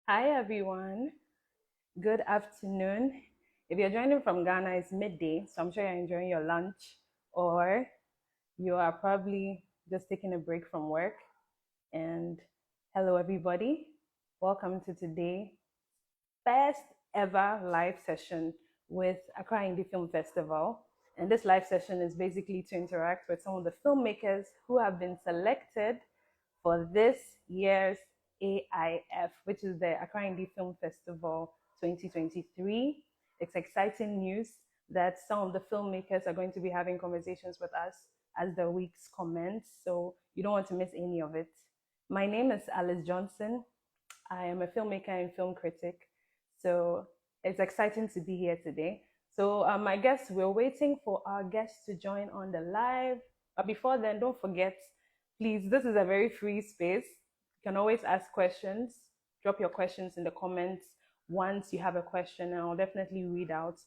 Hi everyone, good afternoon. If you're joining from Ghana, it's midday, so I'm sure you're enjoying your lunch, or you are probably just taking a break from work. And hello everybody, welcome to today's first ever live session with Accra Indie Film Festival. And this live session is basically to interact with some of the filmmakers who have been selected for this year's AiF, which is the Accra Indie Film Festival 2023. It's exciting news that some of the filmmakers are going to be having conversations with us as the weeks commence, so you don't want to miss any of it. My name is Alice Johnson. I am a filmmaker and film critic, so it's exciting to be here today. So I guess we're waiting for our guests to join on the live. But before then, don't forget, please, this is a very free space. You can always ask questions. Drop your questions in the comments once you have a question, and I'll definitely read out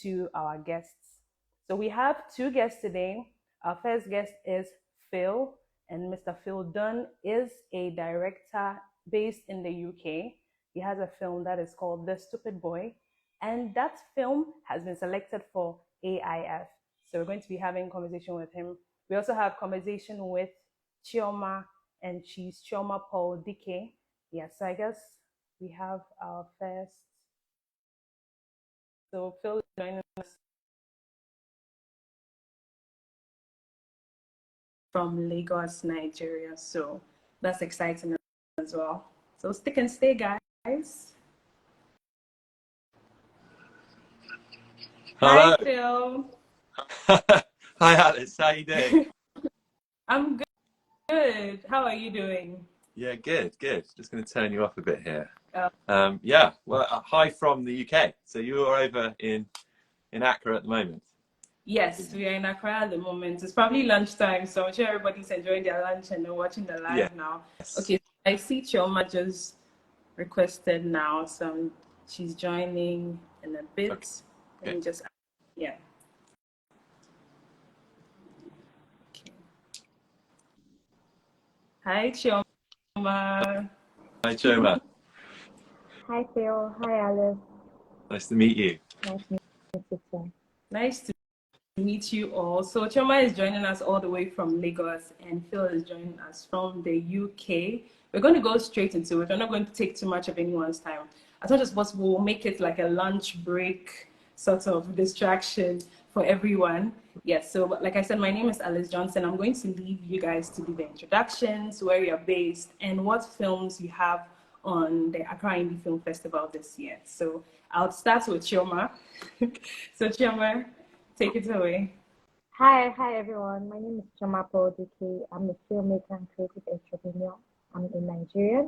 to our guests. So we have two guests today. Our first guest is Phil, and Mr. Phil Dunn is a director based in the UK. He has a film that is called The Stupid Boy, and that film has been selected for AiF. So we're going to be having a conversation with him. We also have conversation with Chioma, and she's Chioma Paul-Dike. Yes, so I guess we have our first. So Phil is joining us from Lagos, Nigeria. So that's exciting as well. So stick and stay, guys. Hello. Hi, Phil. Hi, Alice. How you doing? I'm good. How are you doing? Yeah, good, good. Just going to turn you up a bit here. Uh, Yeah, well, hi from the UK. So you are over in Accra at the moment. Yes, we are in Accra at the moment. It's probably lunchtime, so I'm sure everybody's enjoying their lunch and they're watching the live now. Yes. Okay, I see Chioma just requested now, so she's joining in a bit. Let Okay. me just, yeah. Okay. Hi, Chioma. Hi, Choma. Hi Phil, hi Alice. Nice to meet you. Nice to meet you too. Nice to meet you all. So Chioma is joining us all the way from Lagos, and Phil is joining us from the UK. We're going to go straight into it. We're not going to take too much of anyone's time. As much as possible, we'll make it like a lunch break sort of distraction for everyone. Yes, so like I said, my name is Alice Johnson. I'm going to leave you guys to do the introductions, where you're based, and what films you have on the Accra Indie Film Festival this year. So I'll start with Chioma. So Chioma, take it away. Hi everyone. My name is Chioma Paul-Dike. I'm a filmmaker and creative entrepreneur. I'm a Nigerian,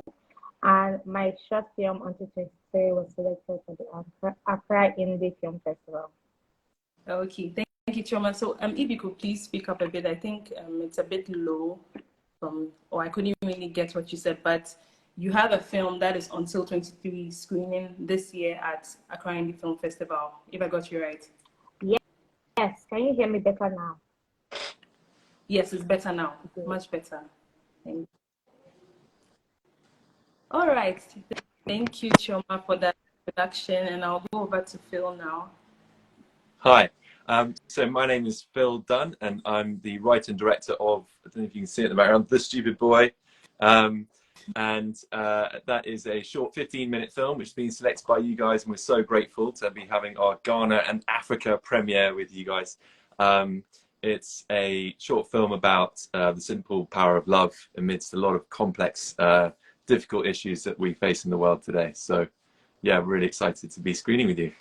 and my short film Until 23 was selected for the Accra Indie Film Festival. Okay, thank you, Chioma. So if you could please speak up a bit. I think it's a bit low or I couldn't really get what you said, but you have a film that is Until 23 screening this year at Accra Indie Film Festival, if I got you right. Yes, can you hear me better now? Yes, it's better now. Good. Much better. Thank you. All right. Thank you, Chioma, for that introduction, and I'll go over to Phil now. Hi. So my name is Phil Dunn, and I'm the writer and director of, I don't know if you can see it in the background, The Stupid Boy. That is a short 15-minute film which has been selected by you guys, and we're so grateful to be having our Ghana and Africa premiere with you guys. It's a short film about the simple power of love amidst a lot of complex, difficult issues that we face in the world today. So yeah, really excited to be screening with you.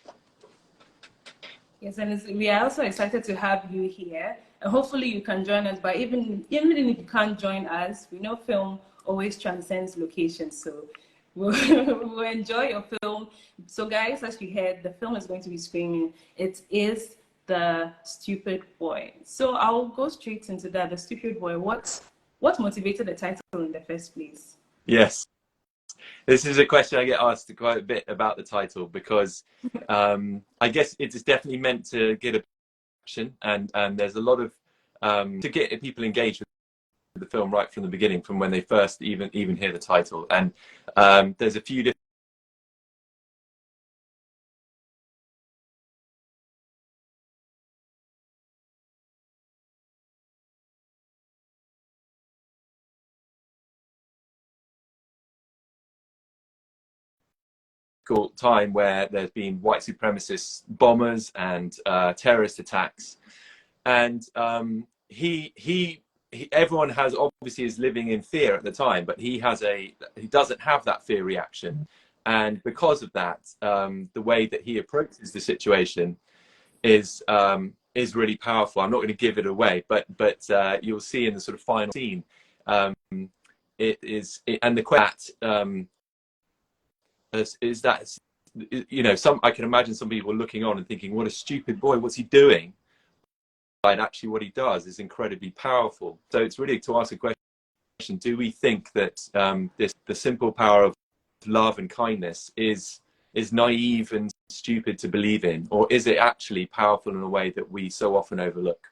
Yes, and we are also excited to have you here. And hopefully you can join us, but even if you can't join us, we know film always transcends location. So we'll enjoy your film. So guys, as you heard, the film is going to be screening. It is The Stupid Boy. So I'll go straight into that. The Stupid Boy, what motivated the title in the first place? Yes. This is a question I get asked quite a bit about the title because I guess it is definitely meant to get a action, and there's a lot of to get people engaged with the film right from the beginning, from when they first even hear the title. And there's a few difficult time where there's been white supremacist bombers and terrorist attacks, and everyone has obviously is living in fear at the time, but he doesn't have that fear reaction, and because of that, the way that he approaches the situation is really powerful. I'm not going to give it away, but you'll see in the sort of final scene, and the question is that, you know, I can imagine some people looking on and thinking, what a stupid boy, what's he doing? And actually what he does is incredibly powerful. So it's really to ask a question: do we think that the simple power of love and kindness is naive and stupid to believe in, or is it actually powerful in a way that we so often overlook?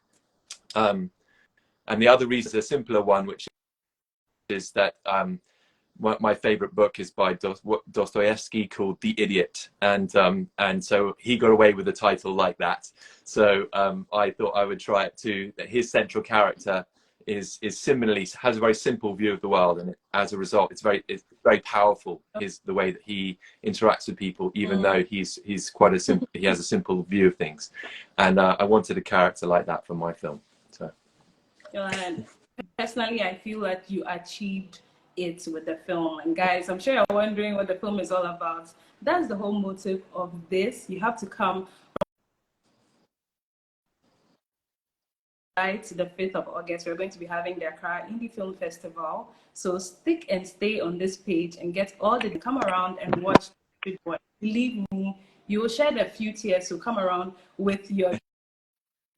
And the other reason is a simpler one, which is that my favorite book is by Dostoevsky, called The Idiot, and so he got away with a title like that. So I thought I would try it too. That his central character is similarly has a very simple view of the world, and as a result, it's very powerful. Is the way that he interacts with people, even though he's quite a simple. He has a simple view of things, and I wanted a character like that for my film. So, personally, I feel like you achieved it with the film. And guys, I'm sure you're wondering what the film is all about. That's the whole motive of this. You have to come right to the 5th of August. We're going to be having the Accra Indie Film Festival. So stick and stay on this page and get all the come around and watch it. Believe me, you will shed a few tears, so come around with your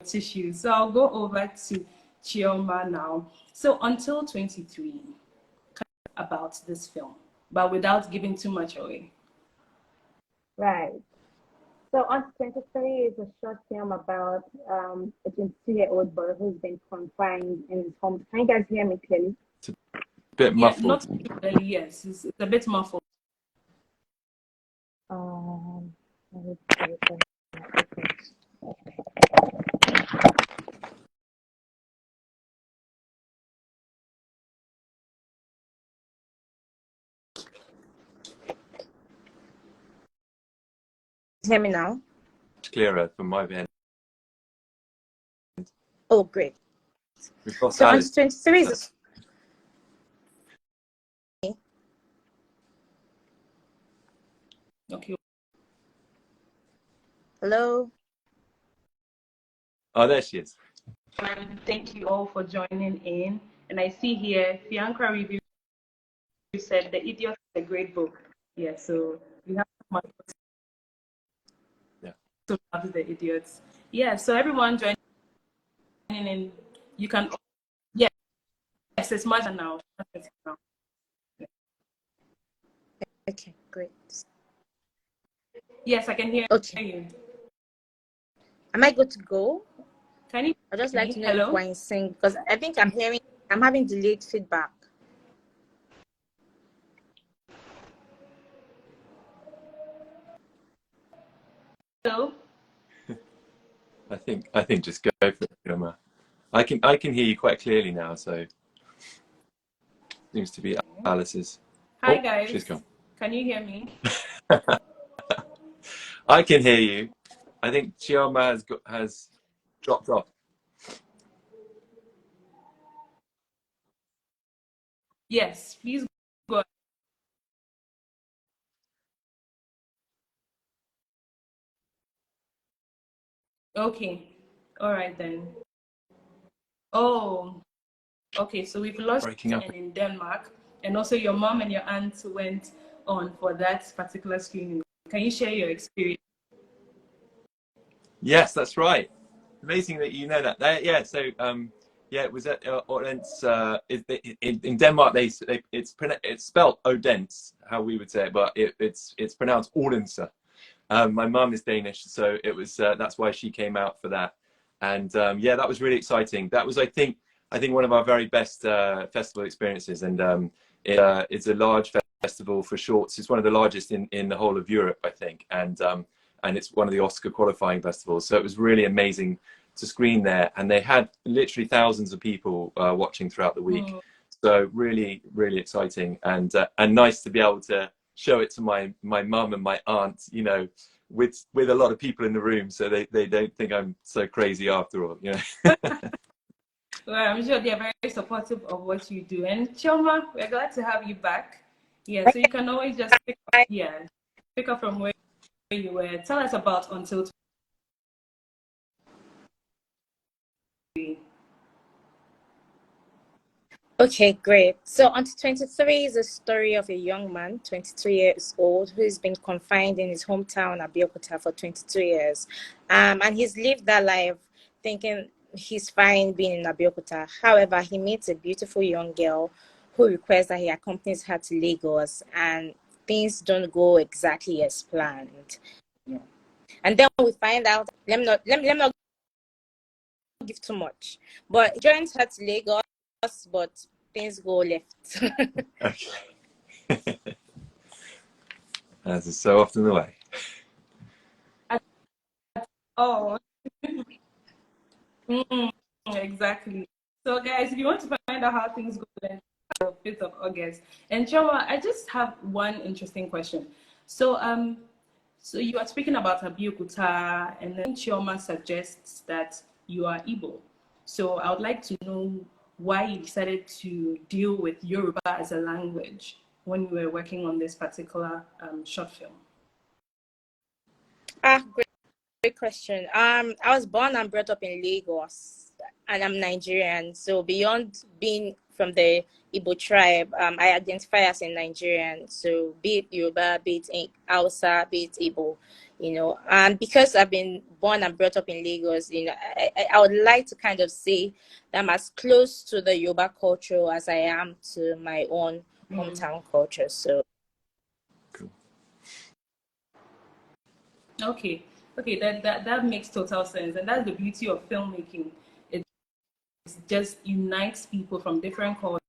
tissues. So I'll go over to Chioma now. So until 23, about this film, but without giving too much away. Right. So on 23 is a short film about a 22-year-old boy who's been confined in his home. Can you guys hear me clearly? It's a bit muffled. Yeah, not clearly, yes. It's a bit muffled. Hear me now? Clearer from my end. Oh, great. So on 23 is Okay. Hello. Oh, there she is. Thank you all for joining in. And I see here, Fiancra Review said The Idiot is a great book. Yeah, so we have much to love The Idiots. Yeah, so everyone joining in, you can, yes, it's much now. Okay, great. Yes, I can hear you. Am I good to go? Can you? I'd just like to know if we're in sync, because I think I'm having delayed feedback. Hello? I think just go for it, Chioma. I can hear you quite clearly now, so seems to be Alice's. Hi guys. She's gone. Can you hear me? I can hear you. I think Chioma has dropped off. Yes, please go. Okay. All right then. Oh, okay. So we've lost Breaking up in Denmark, and also your mom and your aunt went on for that particular screening. Can you share your experience? Yes, that's right. Amazing that you know that. Yeah. So yeah, it was at Odense. In Denmark, it's spelled Odense, how we would say it, but it's pronounced Odense. My mum is Danish, so it was that's why she came out for that. And yeah, that was really exciting. That was, I think one of our very best festival experiences. And it's a large festival for shorts. It's one of the largest in the whole of Europe, I think. And it's one of the Oscar qualifying festivals. So it was really amazing to screen there. And they had literally thousands of people watching throughout the week. So really, really exciting and nice to be able to show it to my mum and my aunt, you know, with a lot of people in the room, so they don't think I'm so crazy after all, you know. Well, I'm sure they're very supportive of what you do. And Chioma, we're glad to have you back. Yeah, so you can always just pick up from where you were. Tell us about Until. Okay, great. So, Until 23 is a story of a young man, 23 years old, who's been confined in his hometown, Abeokuta, for 22 years. And he's lived that life thinking he's fine being in Abeokuta. However, he meets a beautiful young girl who requests that he accompanies her to Lagos, and things don't go exactly as planned. Yeah. And then we find out, let me not give too much, but he joins her to Lagos, but things go left. Okay. As is so often the way. Oh, exactly. So, guys, if you want to find out how things go, then the 5th of August. And Chioma, I just have one interesting question. So you are speaking about Abeokuta, and then Chioma suggests that you are Igbo. So I would like to know why you decided to deal with Yoruba as a language when you were working on this particular short film. Great question. I was born and brought up in Lagos, and I'm Nigerian. So beyond being from the Igbo tribe, I identify as a Nigerian. So be it Yoruba, be it Hausa, be it Igbo, you know. And because I've been born and brought up in Lagos, you know, I would like to kind of say that I'm as close to the Yoruba culture as I am to my own hometown culture. So. Cool. Okay, that makes total sense, and that's the beauty of filmmaking. It just unites people from different cultures.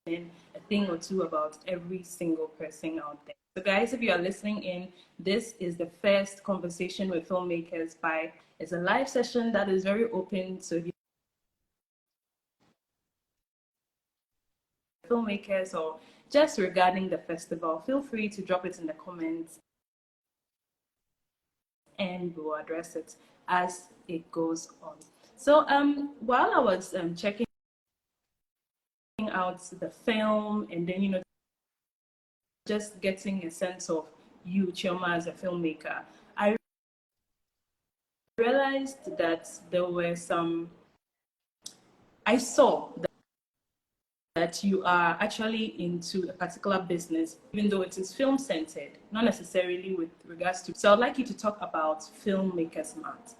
And a thing or two about every single person out there. So, guys, if you are listening in, this is the first conversation with filmmakers by. It's a live session that is very open. So, if you filmmakers or just regarding the festival, feel free to drop it in the comments and we'll address it as it goes on. So while I was checking out the film and then, you know, just getting a sense of you, Chioma, as a filmmaker, I realized that there were I saw that you are actually into a particular business, even though it is film centered, not necessarily with regards to. So I'd like you to talk about Filmmakers Mart.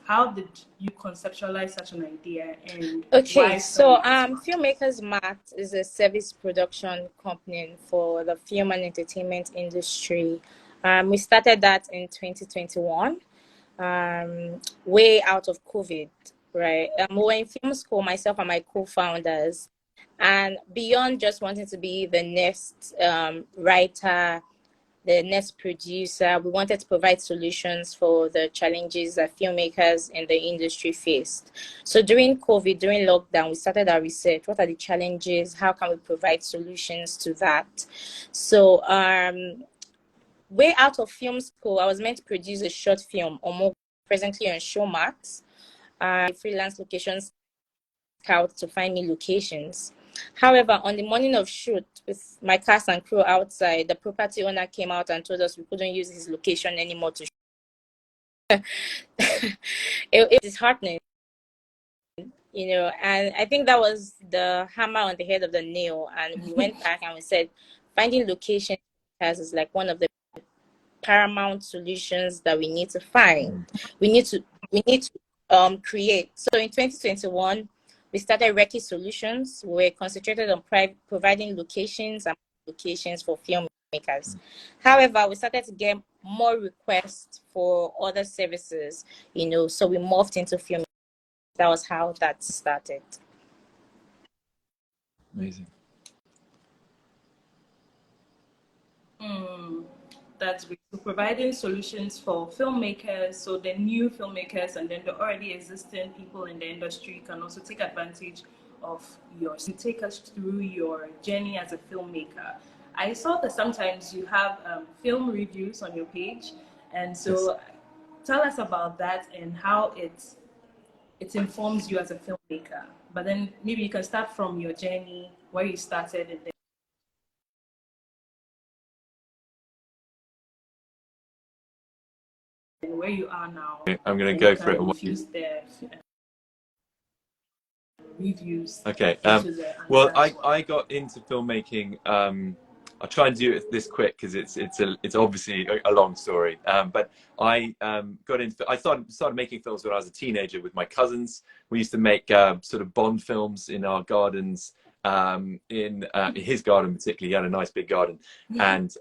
How did you conceptualize such an idea, and Okay, why so Filmmakers Mart? Filmmakers Mart is a service production company for the film and entertainment industry. We started that in 2021, way out of COVID, right? We were in film school, myself and my co-founders, and beyond just wanting to be the next writer, the next producer, we wanted to provide solutions for the challenges that filmmakers in the industry faced. So during COVID, during lockdown, we started our research. What are the challenges? How can we provide solutions to that? So way out of film school, I was meant to produce a short film, or more presently on Showmax, freelance locations scout to find me locations. However, on the morning of shoot, with my cast and crew outside, the property owner came out and told us we couldn't use his location anymore to shoot. It was disheartening, you know, and I think that was the hammer on the head of the nail. And we went back and we said, finding location is like one of the paramount solutions that we need to find. We need to create. So in 2021, we started Recce Solutions. We're concentrated on providing locations and locations for filmmakers. However, we started to get more requests for other services, you know, so we morphed into film. That was how that started. Amazing. That's great. So providing solutions for filmmakers, so the new filmmakers and then the already existing people in the industry can also take advantage of yours. You take us through your journey as a filmmaker. I saw that sometimes you have film reviews on your page, and so yes. Tell us about that and how it informs you as a filmmaker. But then maybe you can start from your journey, where you started, and then where you are now. I'm going to go for it. Use the reviews. Okay. Well, I got into filmmaking. I'll try and do it this quick because it's obviously a long story. But I started making films when I was a teenager with my cousins. We used to make sort of Bond films in our gardens. In his garden particularly, he had a nice big garden, and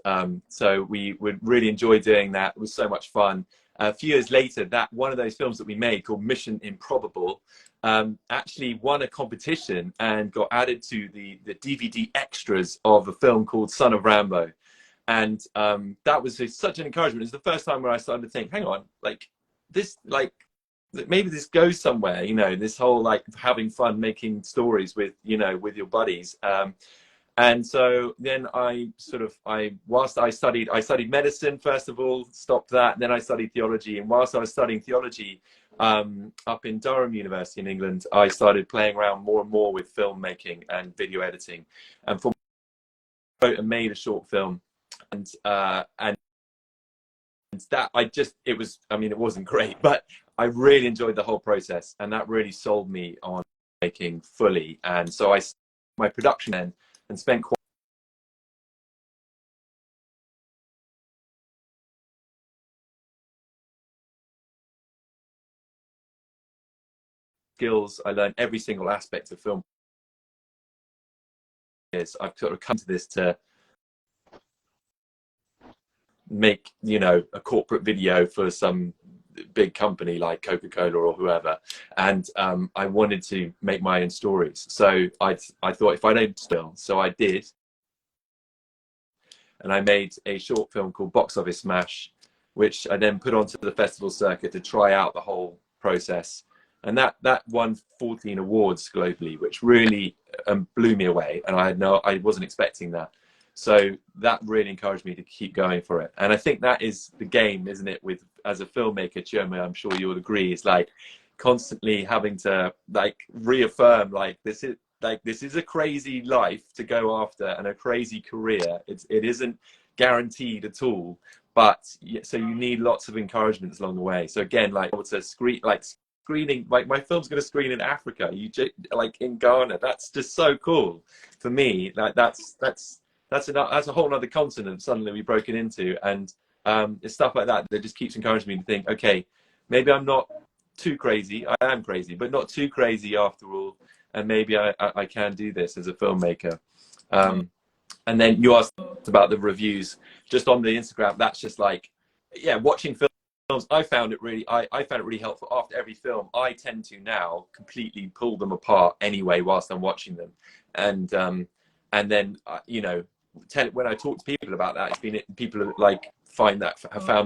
so we would really enjoy doing that. It was so much fun. A few years later, that one of those films that we made called Mission Improbable actually won a competition and got added to the DVD extras of a film called Son of Rambo. And that was such an encouragement. It's the first time where I started to think, hang on, maybe this goes somewhere, this whole having fun making stories with your buddies. And so then whilst I studied medicine, first of all, stopped that. And then I studied theology. And whilst I was studying theology up in Durham University in England, I started playing around more and more with filmmaking and video editing. And wrote and made a short film. And that it wasn't great, but I really enjoyed the whole process. And that really sold me on making fully. And so I my production end and spent skills. I learned every single aspect of film. I've sort of come to this to make a corporate video for some big company like Coca-Cola or whoever, and I wanted to make my own stories. So I thought, if I don't still, so I did. And I made a short film called Box Office Smash, which I then put onto the festival circuit to try out the whole process. And that won 14 awards globally, which really blew me away. And I wasn't expecting that. So that really encouraged me to keep going for it. And I think that is the game, isn't it? As a filmmaker, Chioma, I'm sure you would agree, is constantly having to reaffirm this is a crazy life to go after and a crazy career. It isn't guaranteed at all, but so you need lots of encouragements along the way. So again, screening, my film's going to screen in Africa, in Ghana. That's just so cool for me. That's a whole other continent suddenly we've broken into, and it's stuff like that that just keeps encouraging me to think, okay, maybe I'm not too crazy. I am crazy, but not too crazy after all. And maybe I can do this as a filmmaker. And then you asked about the reviews just on the Instagram. That's just watching films. I found it really helpful. After every film, I tend to now completely pull them apart anyway whilst I'm watching them. And then when I talk to people about that, it's been people have found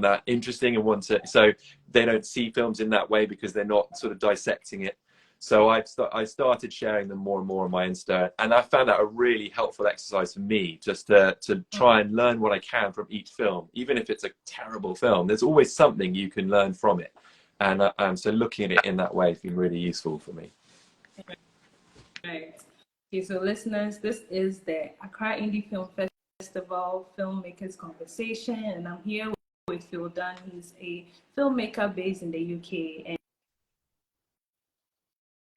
that interesting and want to, so they don't see films in that way because they're not sort of dissecting it. So I started sharing them more and more on my Insta, and I found that a really helpful exercise for me, just to try and learn what I can from each film. Even if it's a terrible film, there's always something you can learn from it. And so looking at it in that way has been really useful for me. Right. Okay, so listeners, this is the Accra Indie Film Festival Filmmakers Conversation, and I'm here with Phil Dunn. He's a filmmaker based in the UK,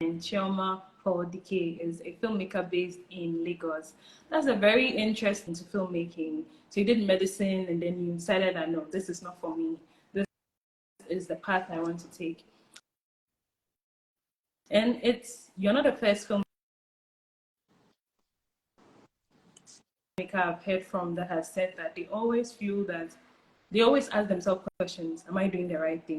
and Chioma Paul-Dike is a filmmaker based in Lagos. That's a very interesting to filmmaking. So you did medicine, and then you decided that no, this is not for me. This is the path I want to take. And you're not the first filmmaker I've heard from that has said that they always ask themselves questions. Am I doing the right thing?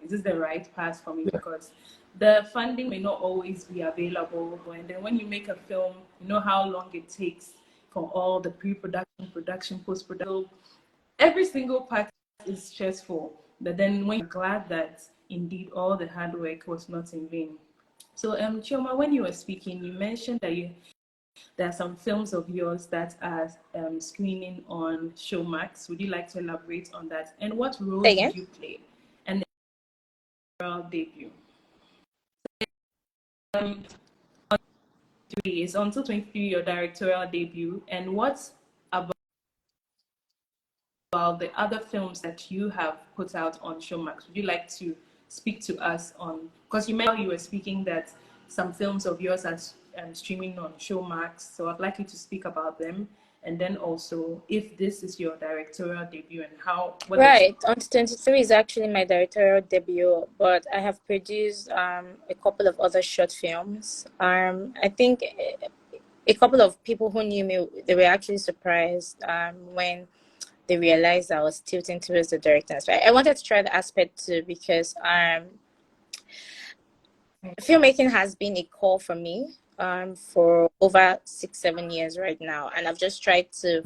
Is this the right path for me? Yeah. Because the funding may not always be available. And then when you make a film, you know how long it takes for all the pre-production, production, post-production. Every single part is stressful. But then when you're glad that indeed all the hard work was not in vain. So, Chioma, when you were speaking, you mentioned that there are some films of yours that are screening on Showmax. Would you like to elaborate on that? And what roles Again? did you play? And the debut. Um, is until 23 your directorial debut, and what about the other films that you have put out on Showmax? Would you like to speak to us on, because you mentioned you were speaking that some films of yours are streaming on Showmax, so I'd like you to speak about them, and then also if this is your directorial debut and how. Right, On 23 is actually my directorial debut, but I have produced a couple of other short films. I think a couple of people who knew me, they were actually surprised when they realized I was tilting towards the directors. Right? I wanted to try the aspect too because filmmaking has been a core for me for over 6-7 years right now, and I've just tried to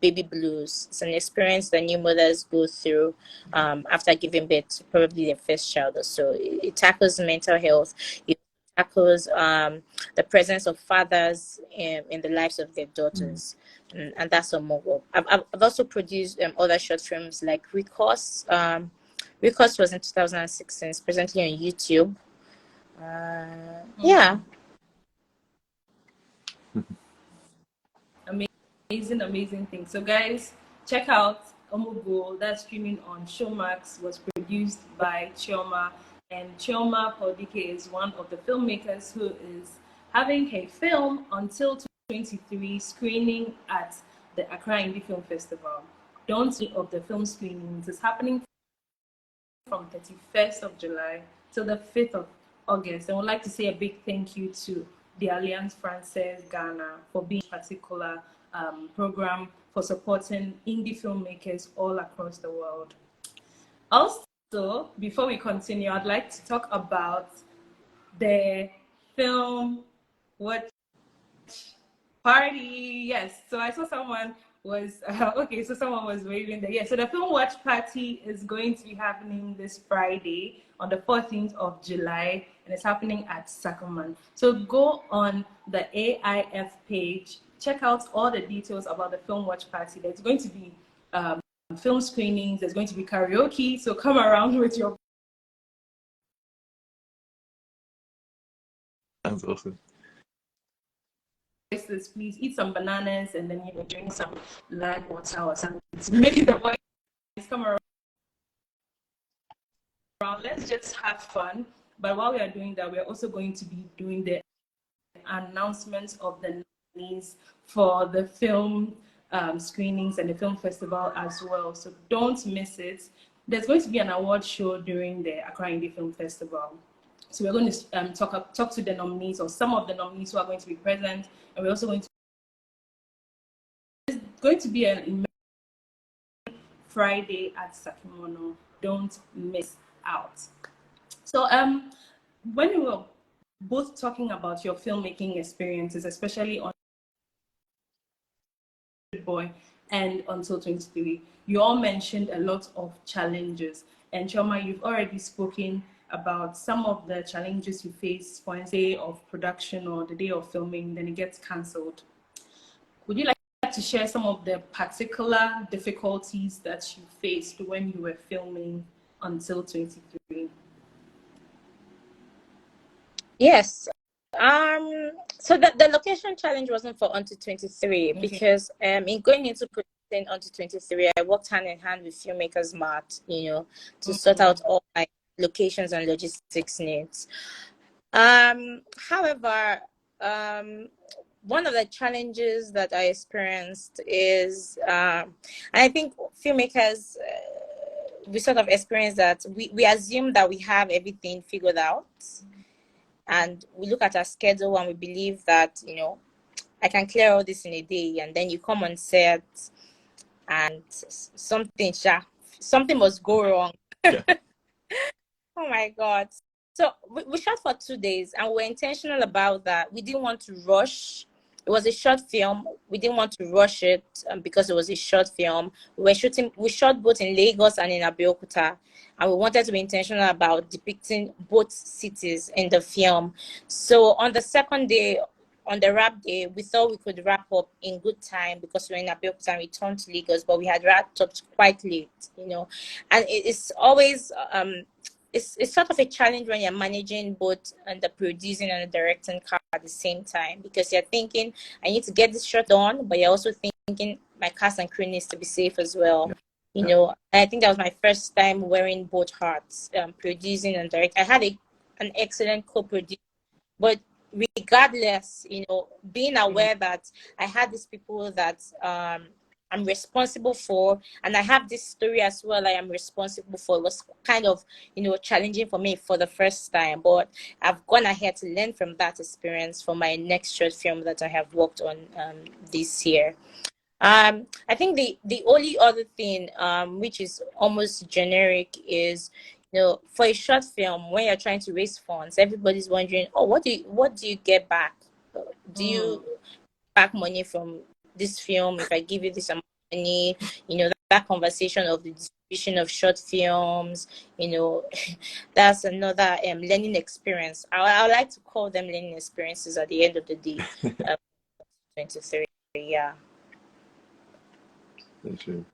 baby blues. It's an experience that new mothers go through after giving birth to probably their first child or so. It tackles mental health. It tackles the presence of fathers in the lives of their daughters. And that's a mobile. I've also produced other short films like Recourse. Recourse was in 2016. It's presently on YouTube. Yeah. Amazing thing. So guys, check out Omugo. That's streaming on Showmax. Was produced by Chioma, and Chioma Paul-Dike is one of the filmmakers who is having a film until 23 screening at the Accra Indie Film Festival. Don't see of the film screenings. It's happening from 31st of July till the 5th of August. And I would like to say a big thank you to the Alliance Française Ghana for being a particular program for supporting indie filmmakers all across the world. Also, before we continue, I'd like to talk about the film Watch Party. Yes, so I saw someone was okay, so someone was waving there. Yeah, so the film Watch Party is going to be happening this Friday on the 14th of July, and it's happening at Sacramento. So go on the AiF page, check out all the details about the film Watch Party. There's going to be film screenings, there's going to be karaoke, so come around with your. Sounds awesome. Please eat some bananas and then drink some lime water or something to make the voice come around. Let's just have fun. But while we are doing that, we're also going to be doing the announcements of the nominees for the film screenings and the film festival as well. So don't miss it. There's going to be an award show during the Accra Indie Film Festival. So we're going to talk to the nominees or some of the nominees who are going to be present, and we're also going to. It's going to be an Friday at Sakimono. Don't miss out. So when we were both talking about your filmmaking experiences, especially on Boy and Until 23, you all mentioned a lot of challenges. And Chioma, you've already spoken about some of the challenges you face for a day of production or the day of filming, then it gets cancelled. Would you like to share some of the particular difficulties that you faced when you were filming Until 23? Yes. So the location challenge wasn't for Until 23 because in going into producing Until 23, I worked hand in hand with Filmmakers Mart, to sort out all my locations and logistics needs. However, one of the challenges that I experienced is, and I think filmmakers we sort of experience that we assume that we have everything figured out, and we look at our schedule and we believe that, you know, I can clear all this in a day, and then you come on set and something must go wrong. Yeah. Oh my God. So we shot for 2 days, and we were intentional about that. We didn't want to rush. It was a short film. We didn't want to rush it because it was a short film. We shot both in Lagos and in Abeokuta, and we wanted to be intentional about depicting both cities in the film. So on the second day, on the wrap day, we thought we could wrap up in good time because we were in Abeokuta and returned to Lagos, but we had wrapped up quite late, you know. And it's always it's sort of a challenge when you're managing both and the producing and the directing cast at the same time, because you're thinking, I need to get this shot done, but you're also thinking my cast and crew needs to be safe as well. Yeah. You know, I think that was my first time wearing both hats, producing and directing. I had an excellent co-producer, but regardless, you know, being aware that I had these people that I'm responsible for, and I have this story as well I am responsible for, it was kind of, you know, challenging for me for the first time, but I've gone ahead to learn from that experience for my next short film that I have worked on this year. I think the only other thing which is almost generic is, you know, for a short film, when you're trying to raise funds, everybody's wondering, oh, what do you get back? Do you back money from this film if I give you this amount of money? You know, that conversation of the distribution of short films, you know, that's another learning experience. I would like to call them learning experiences at the end of the day. 23, yeah. That's true.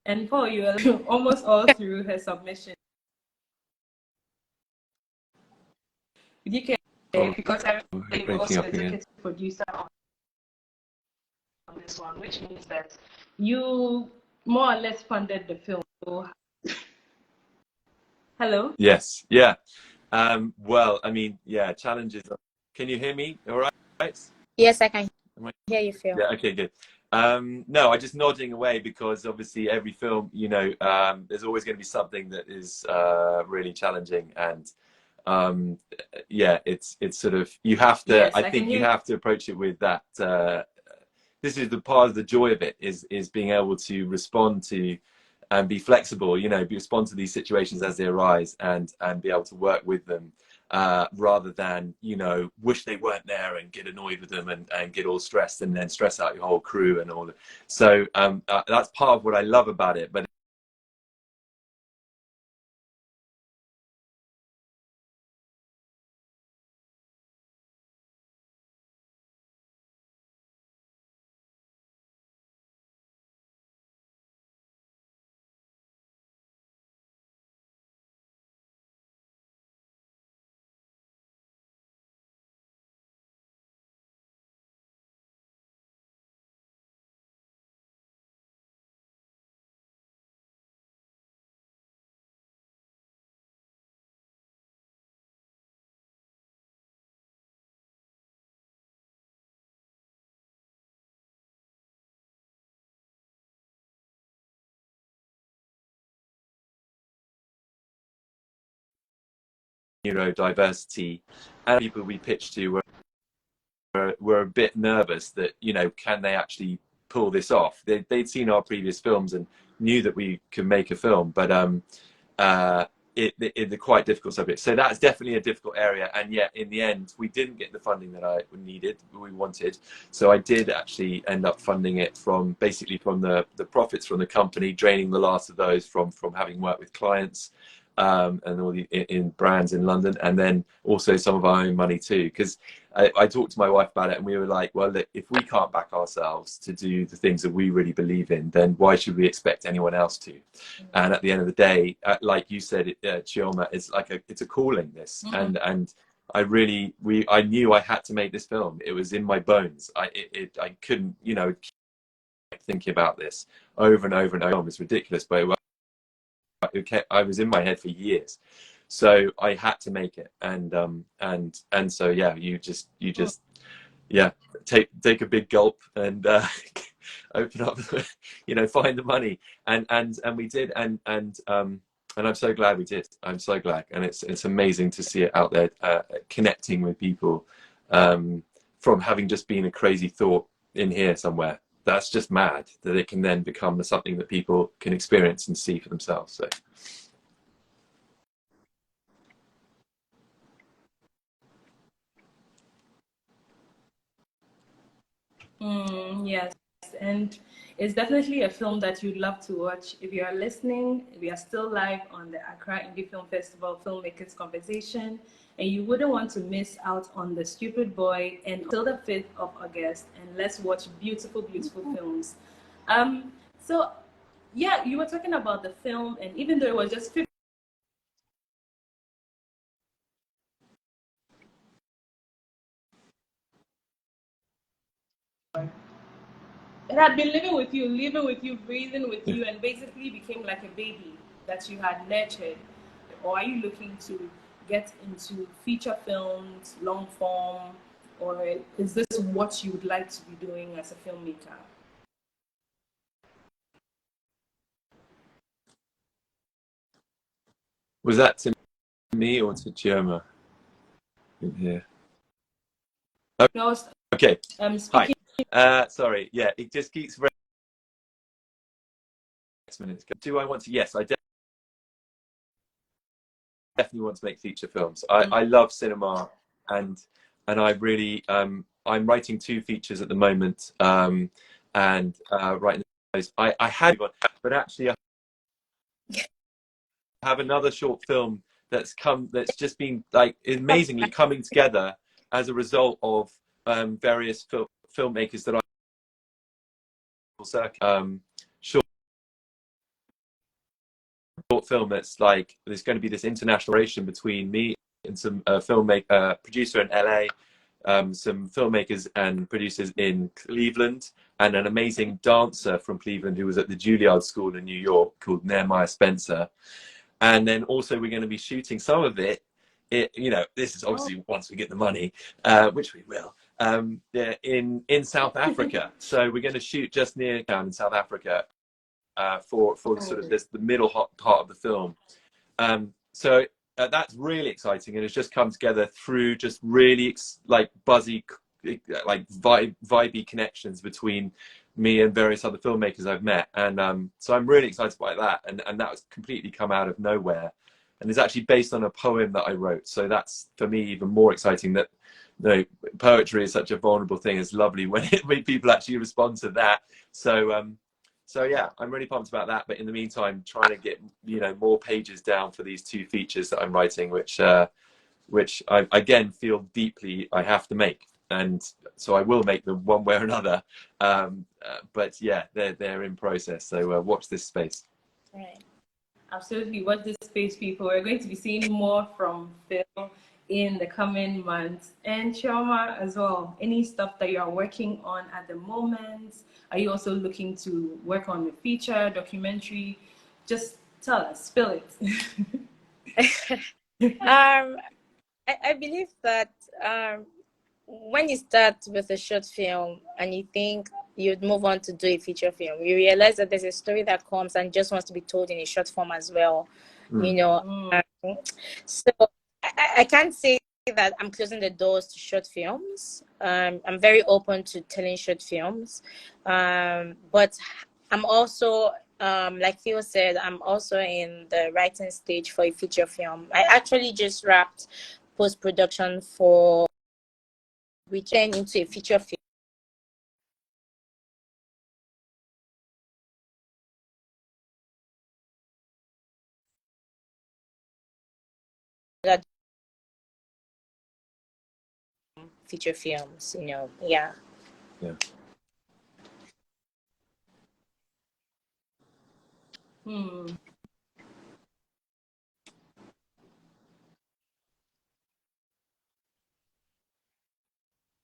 And Paul, you were almost all through her submission. Did you care? Because everybody was also executive producer on this one, which means that you more or less funded the film. Hello? Yes. Yeah. Well, I mean, yeah, challenges. Can you hear me? All right? Yes, I can hear you, Phil. Yeah, okay, good. No, I'm just nodding away because obviously every film, you know, there's always going to be something that is really challenging, and yeah, it's sort of, you have to, Yes, I think you have to approach it with that. This is the part of the joy of it, is being able to respond to and be flexible, you know, respond to these situations as they arise, and be able to work with them. Rather than, you know, wish they weren't there and get annoyed with them and get all stressed and then stress out your whole crew and all that. So that's part of what I love about it. But neurodiversity, and people we pitched to were a bit nervous that, you know, can they actually pull this off? They'd seen our previous films and knew that we could make a film, but it's a quite difficult subject. So that's definitely a difficult area, and yet in the end we didn't get the funding that I needed, we wanted. So I did actually end up funding it from basically from the profits from the company, draining the last of those from having worked with clients and all the in brands in London, and then also some of our own money too, because I talked to my wife about it, and we were like, well, look, if we can't back ourselves to do the things that we really believe in, then why should we expect anyone else to? And at the end of the day, like you said, Chioma, it's like it's a calling, this. And I knew I had to make this film. It was in my bones. I couldn't, you know, keep thinking about this over and over and over. It's ridiculous, but I was in my head for years, so I had to make it. And so yeah, you just yeah, take a big gulp and open up, find the money, and we did, and I'm so glad we did. I'm so glad, and it's amazing to see it out there, connecting with people, from having just been a crazy thought in here somewhere. That's just mad that it can then become something that people can experience and see for themselves. So. Yes, and it's definitely a film that you'd love to watch. If you are listening, we are still live on the Accra Indie Film Festival Filmmakers Conversation, and you wouldn't want to miss out on The Stupid Boy until the 5th of August, and let's watch beautiful, beautiful films. So, yeah, you were talking about the film, and even though it was just 50, it had been living with you, breathing with you, and basically became like a baby that you had nurtured. Or are you looking to get into feature films, long form, or is this what you would like to be doing as a filmmaker? Was that to me or to Chioma in here? No, Okay. speaking. Hi. Sorry. Yeah, it just keeps. Minutes. Do I want to? Yes, I definitely want to make feature films. I love cinema, and I really I'm writing 2 features at the moment, and writing those. I had one, but actually I have another short film that's just been like amazingly coming together as a result of various filmmakers that I short film that's like there's going to be this international relation between me and some filmmaker producer in LA, some filmmakers and producers in Cleveland, and an amazing dancer from Cleveland who was at the Juilliard School in New York called Nehemiah Spencer. And then also we're going to be shooting some of it, this is obviously once we get the money, which we will, in South Africa. So we're going to shoot just near town in South Africa, for sort of the middle part of the film. So that's really exciting, and it's just come together through just really like buzzy, like vibey connections between me and various other filmmakers I've met, and so I'm really excited by that, and that was completely come out of nowhere, and it's actually based on a poem that I wrote. So that's for me even more exciting. That poetry is such a vulnerable thing. It's lovely when people actually respond to that. So yeah, I'm really pumped about that. But in the meantime, trying to get more pages down for these 2 features that I'm writing, which I again feel deeply I have to make, and so I will make them one way or another. But yeah, they're in process. So watch this space. Right. Absolutely, watch this space, people. We're going to be seeing more from Phil in the coming months, and Chioma as well. Any stuff that you are working on at the moment? Are you also looking to work on a feature, documentary? Just tell us, spill it. I believe that when you start with a short film and you think you'd move on to do a feature film, you realize that there's a story that comes and just wants to be told in a short form as well. So I can't say that I'm closing the doors to short films. I'm very open to telling short films, but I'm also, like Phil said, I'm also in the writing stage for a feature film. I actually just wrapped post-production for return into a feature film. Feature films, yeah.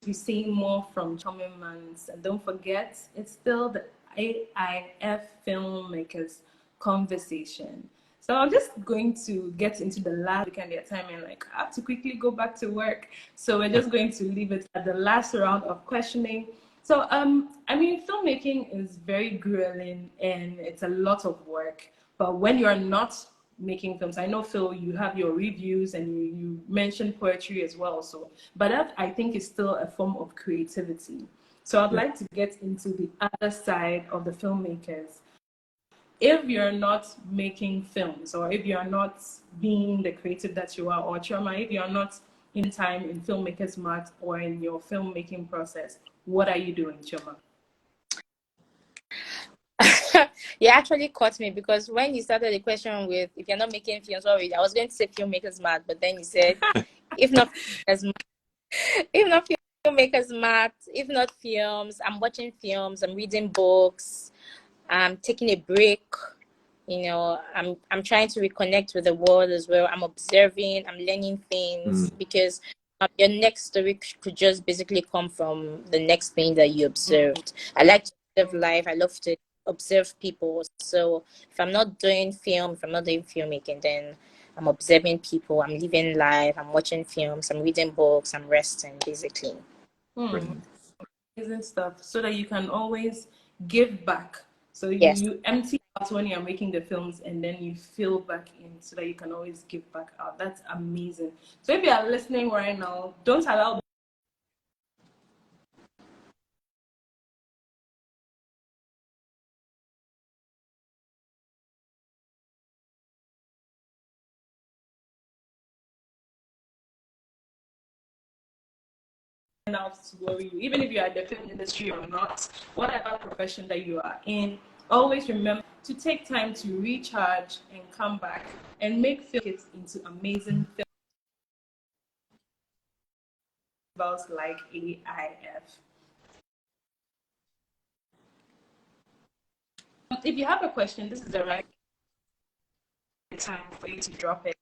Be seeing more from coming months, and don't forget, it's still the AiF Filmmakers Conversation. So I'm just going to get into the last week and their time, and like I have to quickly go back to work. So we're just going to leave it at the last round of questioning. So, I mean, filmmaking is very grueling and it's a lot of work. But when you are not making films, I know, Phil, you have your reviews and you mentioned poetry as well. So, but that I think is still a form of creativity. So I'd like to get into the other side of the filmmakers. If you're not making films, or if you're not being the creative that you are, or Chioma, if you're not in time in Filmmakers Mart or in your filmmaking process, what are you doing, Chioma? You actually caught me, because when you started the question with if you're not making films, sorry, I was going to say Filmmakers Mart, but then you said if not filmmakers mart, if not Filmmakers Mart, if not films, I'm watching films, I'm reading books, I'm taking a break. You know, I'm trying to reconnect with the world as well. I'm observing, I'm learning things, because your next story could just basically come from the next thing that you observed. I like to observe life. I love to observe people. So if I'm not doing film, if I'm not doing filmmaking, then I'm observing people. I'm living life. I'm watching films. I'm reading books. I'm resting, basically. Amazing stuff, so that you can always give back. So Yes. you empty out when you're making the films, and then you fill back in so that you can always give back out. That's amazing. So if you are listening right now, don't allow else to worry you. Even if you are in the film industry or not, whatever profession that you are in, always remember to take time to recharge and come back and make films into amazing festivals like AiF. If you have a question, this is the right time for you to drop it.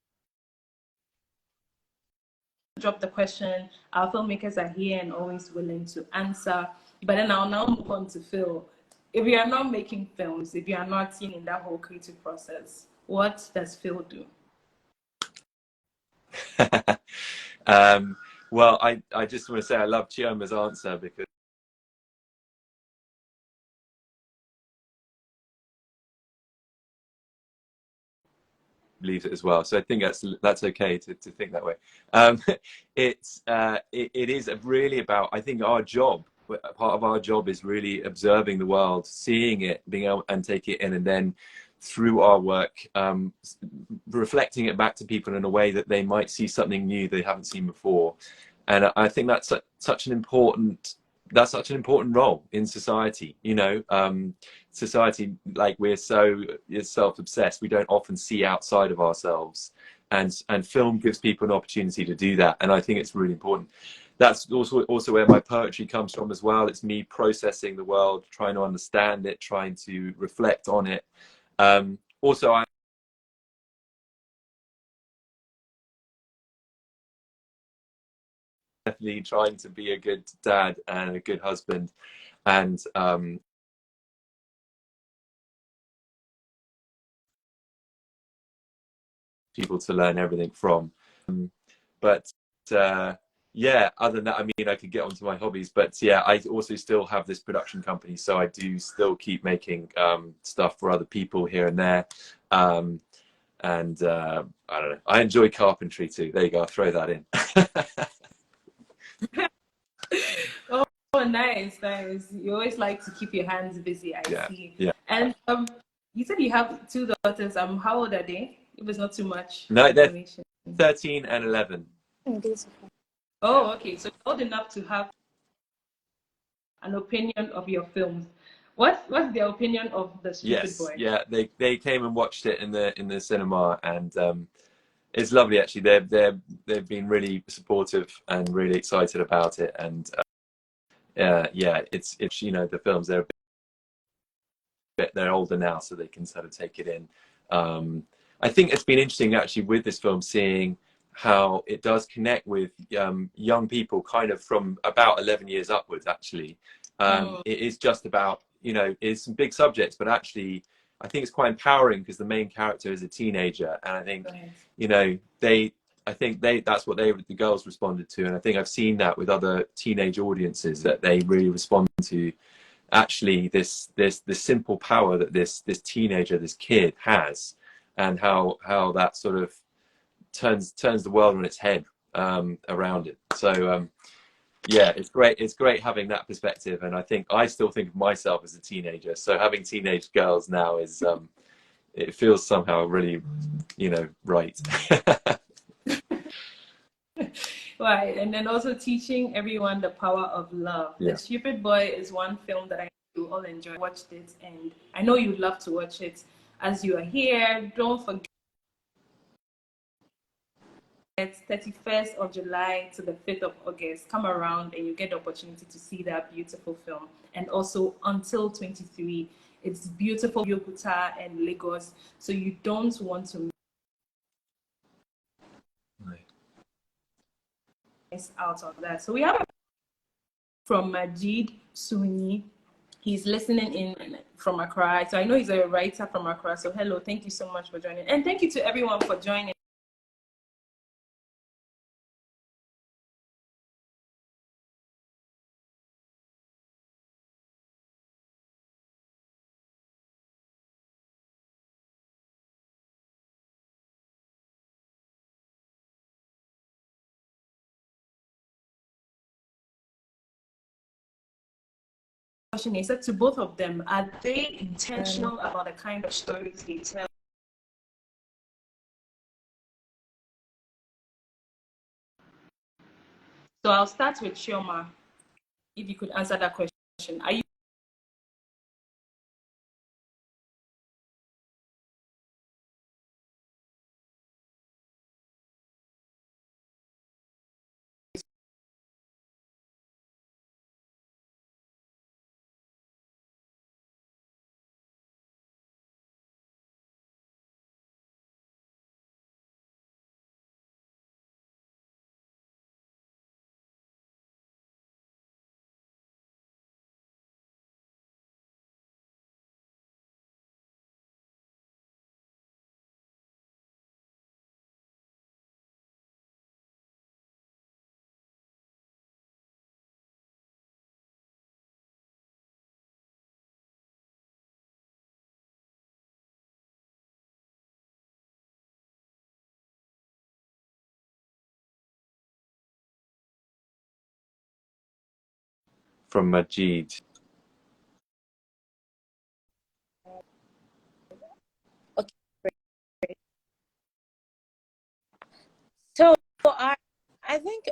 Drop the question. Our filmmakers are here and always willing to answer. But then I'll now move on to Phil. If you are not making films, if you are not seen in that whole creative process, what does Phil do? Well, I just want to say I love Chioma's answer, because believes it as well. So I think that's okay to think that way. It is really about, I think, our job. Part of our job is really observing the world, seeing it, being able and take it in, and then through our work, reflecting it back to people in a way that they might see something new they haven't seen before. And I think that's such an important role in society. You know, society, like, we're so self-obsessed, we don't often see outside of ourselves, and film gives people an opportunity to do that, and I think it's really important. That's also where my poetry comes from as well. It's me processing the world, trying to understand it, trying to reflect on it. Also, I'm definitely trying to be a good dad and a good husband, and people to learn everything from. But yeah, other than that, I mean, I could get onto my hobbies, but yeah, I also still have this production company, so I do still keep making stuff for other people here and there. And I don't know, I enjoy carpentry too. There you go, I'll throw that in. Oh, nice, nice. You always like to keep your hands busy, I see. Yeah. And you said you have two daughters. How old are they? If it's not too much information. They're 13 and 11. Oh, okay. So old enough to have an opinion of your films. What's their opinion of The Stupid Boy? Yeah, they came and watched it in the cinema, and it's lovely actually. They've been really supportive and really excited about it, and yeah, it's you know, the films, they're older now, so they can sort of take it in. I think it's been interesting actually with this film, seeing how it does connect with young people kind of from about 11 years upwards actually. It is just about, you know, it's some big subjects, but actually I think it's quite empowering because the main character is a teenager, and I think, you know, that's what the girls responded to, and I think I've seen that with other teenage audiences, that they really respond to actually this simple power that this teenager, this kid has, and how that sort of turns the world on its head around it. So yeah, it's great having that perspective, and I still think of myself as a teenager, so having teenage girls now is it feels somehow really, right. Right, and then also teaching everyone the power of love. Yeah. The Stupid Boy is one film that I know you all enjoy. Watched it, and I know you'd love to watch it as you are here. Don't forget, it's 31st of July to the 5th of August. Come around and you get the opportunity to see that beautiful film. And also until 23, it's beautiful Yokuta and Lagos, so you don't want to miss out on that. So we have from Majid Suni. He's listening in from Accra. So I know he's a writer from Accra. So hello, thank you so much for joining. And thank you to everyone for joining. Question is to both of them, are they intentional about the kind of stories they tell? So I'll start with Chioma. If you could answer that question. Are you From Majid. Okay, great. So I think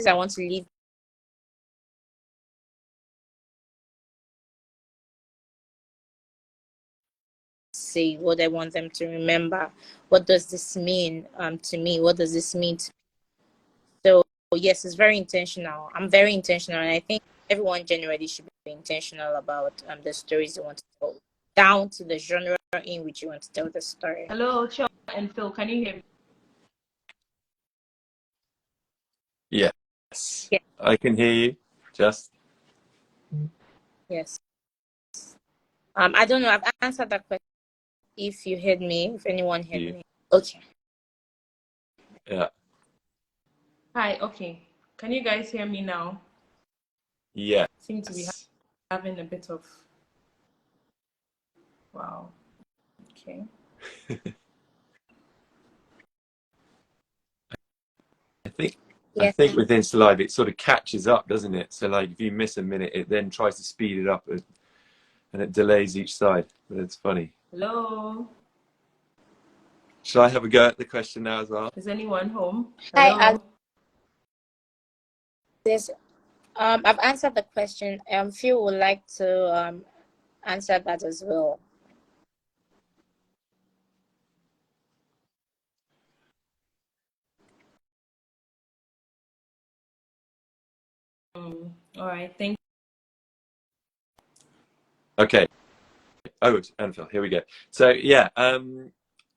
I want to leave say what I want them to remember. What does this mean to me? What does this mean to me? So yes, it's very intentional. I'm very intentional, and I think everyone generally should be intentional about the stories they want to tell, down to the genre in which you want to tell the story. hello, Chioma and Phil? Can you hear me? Yes, Yeah. I can hear you. Just Yes. I don't know. I've answered that question. If you heard me, if anyone heard me. Okay. yeah. Hi, okay. Can you guys hear me now? Yeah. Seem to be having a bit of wow. Okay. I Yes. think with Insta Live it sort of catches up, doesn't it? So like if you miss a minute, it then tries to speed it up and it delays each side. But it's funny. Hello. Shall I have a go at the question now as well? Is anyone home? Hi, Hello. Alice. I've answered the question. Phil would like to answer that as well. All right. Thank Okay. Oh, and Phil, here we go. So yeah,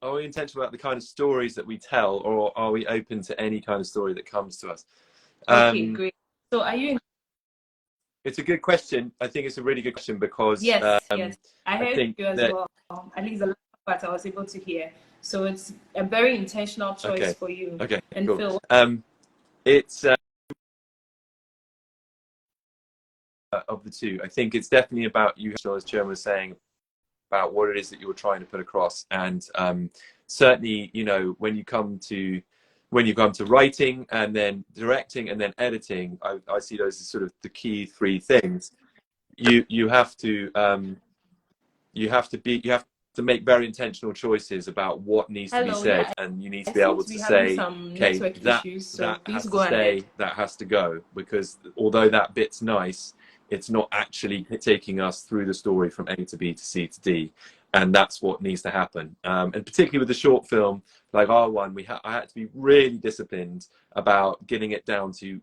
intentional about the kind of stories that we tell, or are we open to any kind of story that comes to us? Okay, great. So are you? It's a good question. I think it's a really good question because yes, yes, I heard think you as well. At least the last part I was able to hear. So it's a very intentional choice for you. Okay, and cool. Phil, It's of the two. I think it's definitely about you, as Chioma was saying, about what it is that you're trying to put across. And certainly, you know, when you come to writing and then directing and then editing, I see those as sort of the key three things. You have to make very intentional choices about what needs to be said, and you need to be able to say, okay, that has to stay, that has to go, because although that bit's nice, it's not actually taking us through the story from A to B to C to D, and that's what needs to happen. And particularly with the short film, like our one, I had to be really disciplined about getting it down to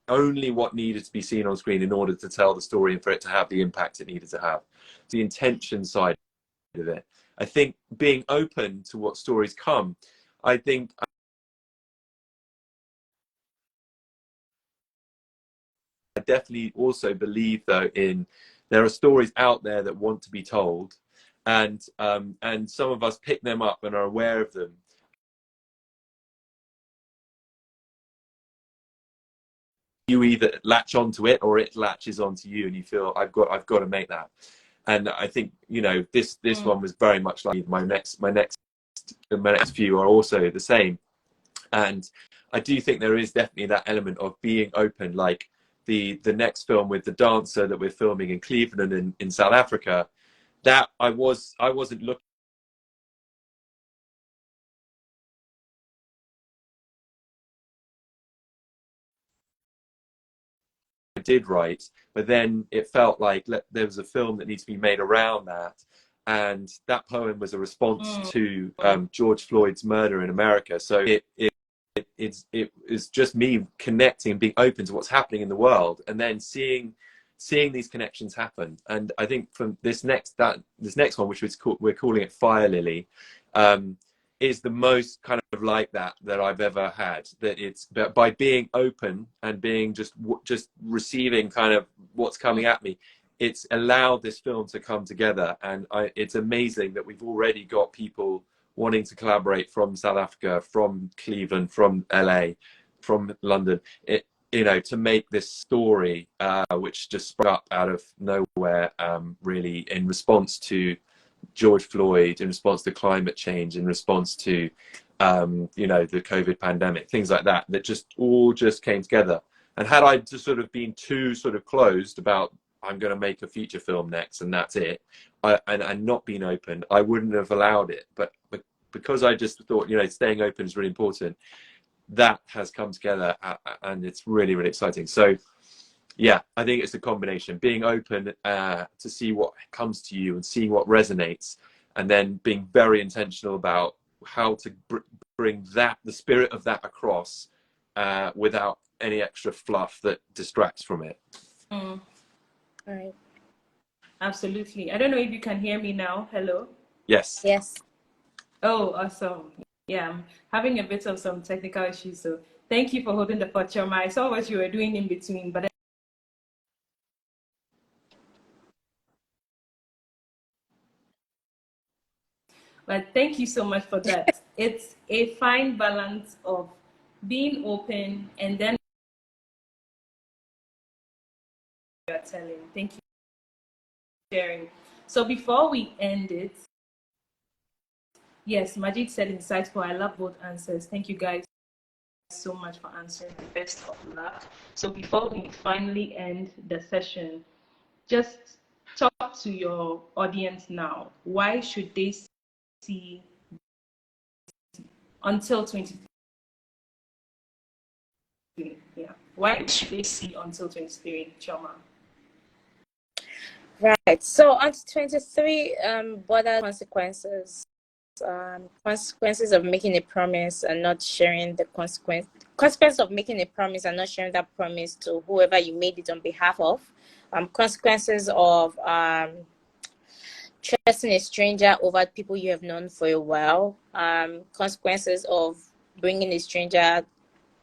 only what needed to be seen on screen in order to tell the story and for it to have the impact it needed to have. The intention side of it. I think being open to what stories come, I think I definitely also believe though there are stories out there that want to be told, and some of us pick them up and are aware of them. You either latch onto it or it latches onto you, and you feel I've got to make that. And I think, you know, this one was very much like my next few are also the same. And I do think there is definitely that element of being open, like the next film with the dancer that we're filming in Cleveland in South Africa, that I wasn't looking. I did write, but then it felt like there was a film that needs to be made around that, and that poem was a response to George Floyd's murder in America. So it's just me connecting, being open to what's happening in the world, and then seeing these connections happen. And I think from this next one, which we're calling it Fire Lily, is the most kind of like that I've ever had. That it's by being open and being just receiving kind of what's coming at me, it's allowed this film to come together. And it's amazing that we've already got people wanting to collaborate from South Africa, from Cleveland, from LA, from London, you know, to make this story, which just sprung up out of nowhere, really in response to George Floyd, in response to climate change, in response to, you know, the COVID pandemic, things like that, that all came together. And had I just sort of been too sort of closed about, I'm going to make a feature film next and that's it, and not been open, I wouldn't have allowed it. But because I just thought, you know, staying open is really important, that has come together, and it's really, really exciting. So yeah, I think it's a combination, being open to see what comes to you and seeing what resonates, and then being very intentional about how to bring the spirit of that across without any extra fluff that distracts from it. Right. Absolutely. I don't know if you can hear me now. Hello? Yes. Yes. Oh, awesome. Yeah, I'm having a bit of some technical issues, so thank you for holding the fort, Chioma. I saw what you were doing in between, but thank you so much for that. It's a fine balance of being open and then you're telling. Thank you for sharing. So before we end it, yes, Majid said insightful. I love both answers. Thank you guys so much for answering. Best of luck. So before we finally end the session, just talk to your audience now. Why should they see until 2023? Yeah. Why should they see until 23, Chioma? Right. So on to 23, what are consequences? Consequences of making a promise and not sharing the consequence of making a promise and not sharing that promise to whoever you made it on behalf of. Consequences of trusting a stranger over people you have known for a while, consequences of bringing a stranger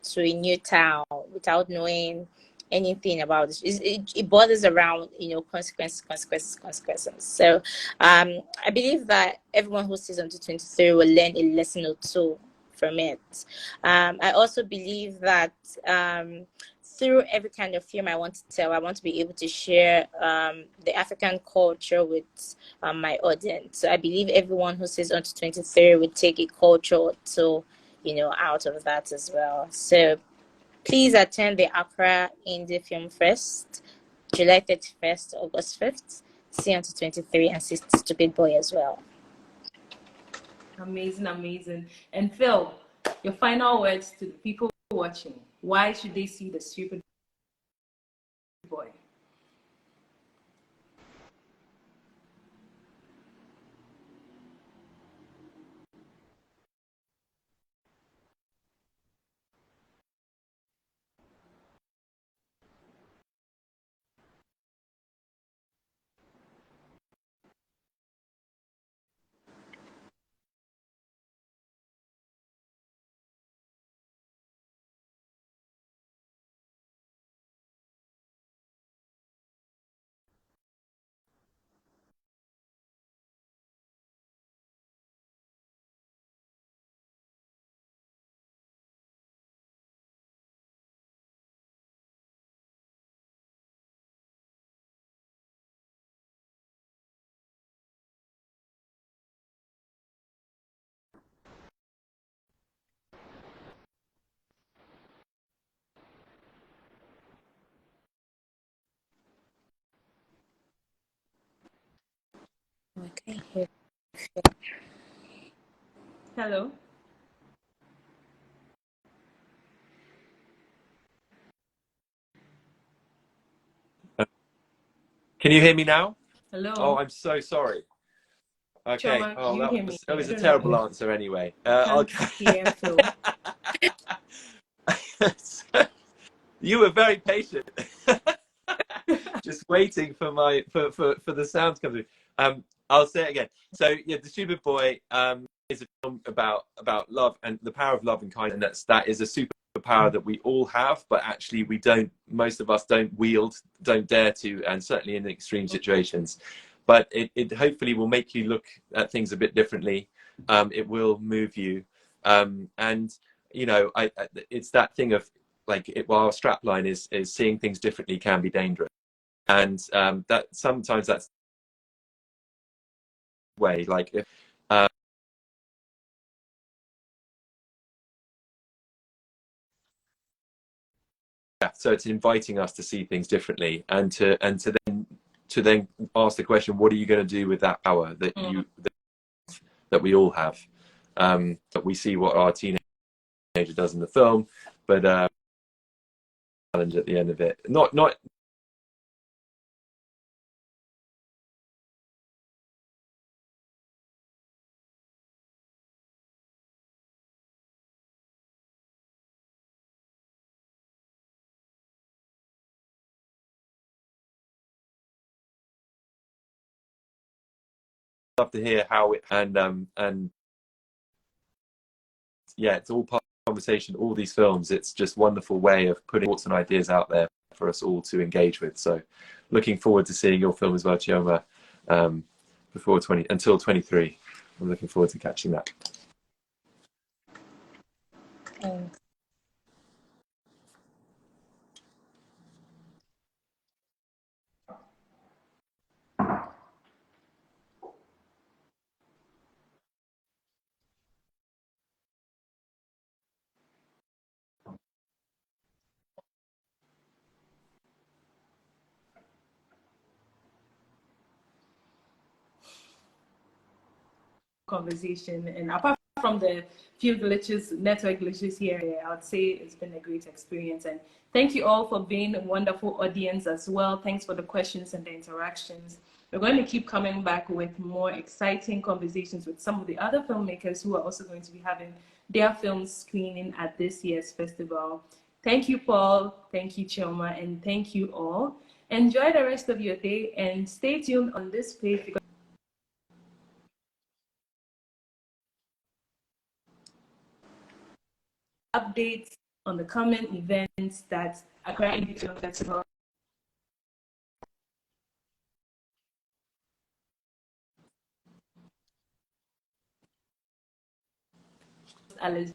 to a new town without knowing anything about this. It borders around, consequences. So I believe that everyone who sees Until 23 will learn a lesson or two from it. I also believe that through every kind of film I want to tell, I want to be able to share the African culture with my audience. So I believe everyone who sees Until 23 will take a culture or two, out of that as well. So please attend the Accra Indie Film Fest, July 31st, August 5th. See Until 23 and see Stupid Boy as well. Amazing. And Phil, your final words to the people watching. Why should they see the Stupid Boy? Okay. Hello? Can you hear me now? Oh, Hello? I'm so sorry. Okay. Chioma, can Oh, you that hear me? was I a don't know. terrible answer anyway. I can't hear Phil. You were very patient. Just waiting for for the sound to come through. I'll say it again. So yeah, The Stupid Boy is a film about love and the power of love and kindness. That is a superpower that we all have, but actually we don't. Most of us don't wield, don't dare to, and certainly in extreme situations. But it hopefully will make you look at things a bit differently. It will move you, and it's that thing of like while our strapline is seeing things differently can be dangerous, and that sometimes that's the way. Like if yeah, so it's inviting us to see things differently, and to then ask the question, what are you going to do with that power that that we all have? That we see what our teenager does in the film, but challenge at the end of it. Not love to hear how it and yeah, it's all part of the conversation. All these films, it's just wonderful way of putting thoughts and ideas out there for us all to engage with. So, looking forward to seeing your film as well, Chioma. Before until 23, I'm looking forward to catching that. Thanks. Conversation, and apart from the few glitches, network glitches here, I would say it's been a great experience. And thank you all for being a wonderful audience as well. Thanks for the questions and the interactions. We're going to keep coming back with more exciting conversations with some of the other filmmakers who are also going to be having their films screening at this year's festival. Thank you, Paul. Thank you, Chioma, and thank you all. Enjoy the rest of your day and stay tuned on this page because updates on the coming events that Accra Indie Film Festival Alice.